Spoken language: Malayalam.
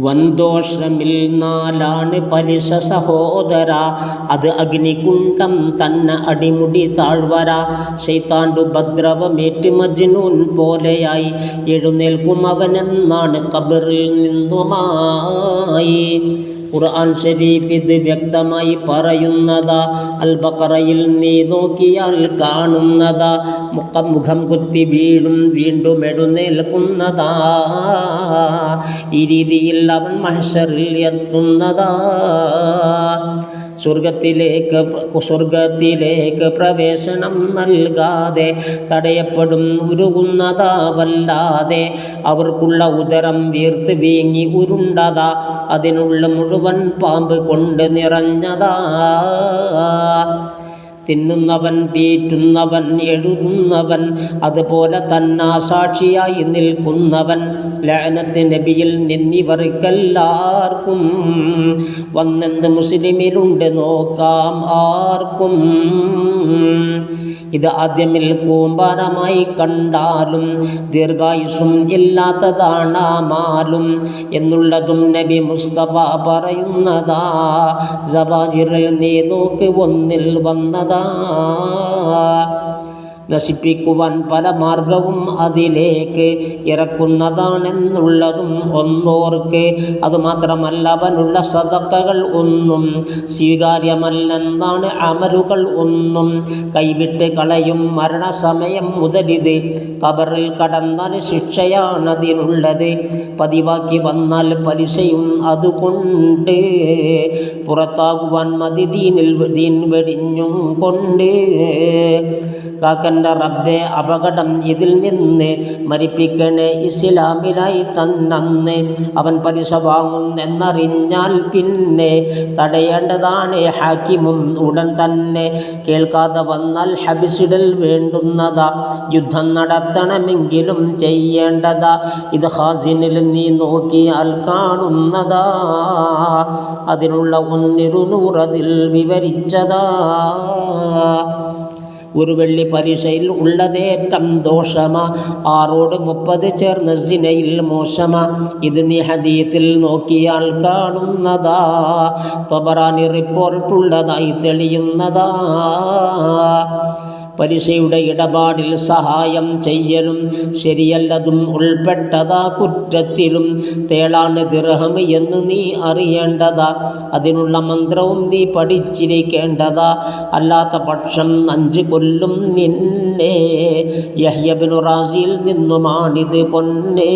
വൻദോഷമിൽ നാലാണ് പലിശ സഹോദര, അത് അഗ്നികുണ്ഡം തന്നെ അടിമുടി താഴ്വര. ശൈത്താൻ്റെ ഉപദ്രവമേറ്റ് മജ്നൂൻ പോലെയായി എഴുന്നേൽക്കും അവനെന്നാണ് ഖബറിൽ നിന്നുമായി. ഖുർആൻ ഷരീഫ് ഇത് വ്യക്തമായി പറയുന്നതാ. അൽ ബഖറയിൽ നീ നോക്കിയാൽ കാണുന്നതാ. മുഖം കുത്തി വീഴും വീണ്ടും എഴുന്നേൽക്കുന്നതാ. ഈ രീതിയിൽ അവൻ മഹ്ശറിൽ എത്തുന്നതാ. സ്വർഗത്തിലേക്ക് പ്രവേശനം നൽകാതെ തടയപ്പെടും ഉരുകുന്നതാ വല്ലാതെ. അവർക്കുള്ള ഉദരം വീർത്ത് വീങ്ങി ഉരുണ്ടതാ. അതിനുള്ള മുഴുവൻ പാമ്പ് കൊണ്ട് നിറഞ്ഞതാ. തിന്നുന്നവൻ തീറ്റുന്നവൻ എഴുതുന്നവൻ അതുപോലെ തന്നെ സാക്ഷിയായി നിൽക്കുന്നവൻ. ലഅനത്ത് നബിയിൽ നിന്നിവർക്കെല്ലാവർക്കും വന്നെന്ത് മുസ്ലിമിലുണ്ട് നോക്കാം ആർക്കും. ഇത് ആദ്യമിൽ കൂമ്പാരമായി കണ്ടാലും ദീർഘായുസ്സും ഇല്ലാത്തതാണ് മാലും എന്നുള്ളതും നബി മുസ്തഫ പറയുന്നതാ. സവാജിറിൽ നീ നോക്ക് ഒന്നിൽ വന്നതാ. നശിപ്പിക്കുവാൻ പല മാർഗവും അതിലേക്ക് ഇറക്കുന്നതാണെന്നുള്ളതും ഒന്നോർക്ക്. അതുമാത്രമല്ല അവനുള്ള സദഖകൾ ഒന്നും സ്വീകാര്യമല്ലെന്നാണ്. അമലുകൾ ഒന്നും കൈവിട്ട് കളയും. മരണസമയം മുതലിത് ഖബറിൽ കടന്നാൽ ശിക്ഷയാണതിനുള്ളത്. പതിവാക്കി വന്നാൽ പലിശയും അതുകൊണ്ട് പുറത്താകുവാൻ മതി ദീൻ വെടിഞ്ഞും കൊണ്ട്. കാക്കൻ്റെ റബ്ബേ അപകടം ഇതിൽ നിന്ന് മരിപ്പിക്കണേ ഇസ്ലാമിലായി തന്നന്ന്. അവൻ പലിശ വാങ്ങുന്നെന്നറിഞ്ഞാൽ പിന്നെ തടയേണ്ടതാണ് ഹാക്കിമും ഉടൻ തന്നെ. കേൾക്കാതെ വന്നാൽ ഹബിസിടൽ വേണ്ടുന്നതാ. യുദ്ധം നടത്തണമെങ്കിലും ചെയ്യേണ്ടതാ. ഇത് ഖാസിനിൽ നീ നോക്കിയാൽ കാണുന്നതാ. അതിനുള്ള 100 അതിൽ വിവരിച്ചതാ. ഒരു വെള്ളി പലിശയിൽ ഉള്ളതേറ്റം ദോഷമാ. 630 ചേർന്ന് സിനയിൽ മോശമാ. ഇത് നീ ഹദീസിൽ നോക്കിയാൽ കാണുന്നതാ. തൊബറാനി റിപ്പോർട്ടുള്ളതായി തെളിയുന്നതാ. പലിശയുടെ ഇടപാടിൽ സഹായം ചെയ്യലും ശരിയല്ലതും ഉൾപ്പെട്ടതാ കുറ്റത്തിലും. തേളാണ് ദിർഹം എന്ന് നീ അറിയേണ്ടതാ. അതിനുള്ള മന്ത്രവും നീ പഠിച്ചിരിക്കേണ്ടതാ. അല്ലാത്ത പക്ഷം 5 കൊല്ലും നിന്നെ. യഹ്യ ഇബ്നു റാസിയിൽ നിന്നുമാണിത് പൊന്നേ.